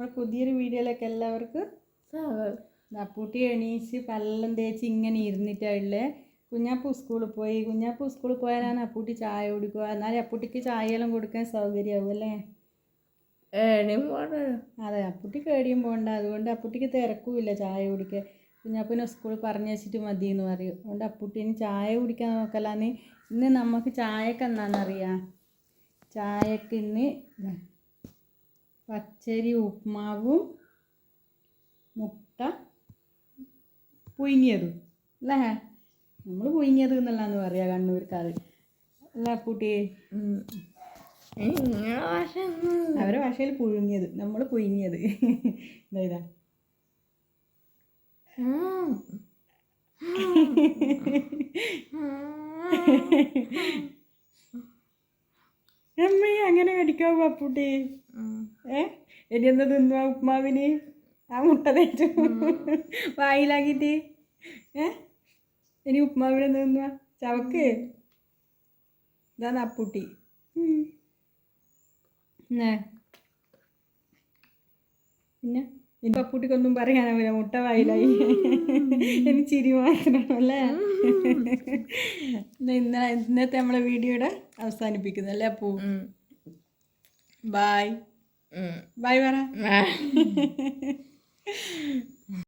നമ്മുടെ പുതിയൊരു വീഡിയോയിലേക്ക് എല്ലാവർക്കും അപ്പൂട്ടി എണീച്ച് പല്ലെല്ലാം തേച്ച് ഇങ്ങനെ ഇരുന്നിട്ടുള്ളേ. കുഞ്ഞാപ്പൂ സ്കൂളിൽ പോയി. കുഞ്ഞാപ്പൂ സ്കൂളിൽ പോയാലാണ് അപ്പൂട്ടി ചായ കുടിക്കുക. എന്നാലും അപ്പൂട്ടിക്ക് ചായയെല്ലാം കൊടുക്കാൻ സൗകര്യമാവും അല്ലേ? അതെ, അപ്പൂട്ടിക്ക് എവിടെയും പോകണ്ട. അതുകൊണ്ട് അപ്പൂട്ടിക്ക് തിരക്കുമില്ല ചായ കുടിക്കാൻ. കുഞ്ഞാപ്പൂനെ സ്കൂളിൽ പറഞ്ഞു വെച്ചിട്ട് മതി എന്ന് പറയും. അതുകൊണ്ട് അപ്പൂട്ടിന് ചായ കുടിക്കാൻ നോക്കലാന്ന്. ഇന്ന് നമുക്ക് ചായക്ക് എന്താണെന്നറിയാം? ചായക്ക് ഇന്ന് പച്ചരി ഉപ്മാവും മുട്ട പുഴുങ്ങിയതും അല്ലേ? നമ്മൾ പുഴുങ്ങിയത് എന്നല്ലാന്ന് പറയാ കണ്ണൂർക്കാർ അല്ല അപ്പൂട്ടി? അവരെ ഭാഷയിൽ പുഴുങ്ങിയത്, നമ്മൾ പുഴുങ്ങിയത്. ഇതാ അമ്മ അങ്ങനെ കടിക്കാവോ അപ്പൂട്ടി? ഇനി എന്താ തിന്നുക ഉപ്മാവിന്? ആ മുട്ട തേച്ചു വായിലാക്കിയിട്ട് ഇനി ഉപ്മാവിന് എന്താ തിന്നുക? ചവക്ക്. ഇതാണ് അപ്പൂട്ടി. പിന്നെ ഇപ്പം അപ്പൂട്ടിക്കൊന്നും പറയാനാവില്ല, മുട്ട വായിലായി. എനിക്ക് ചിരി മാത്രമല്ലേ? ഇന്നത്തെ നമ്മളെ വീഡിയോയുടെ അവസാനിപ്പിക്കുന്നല്ലേ അപ്പൂ? ബായ് ബായ് പറ.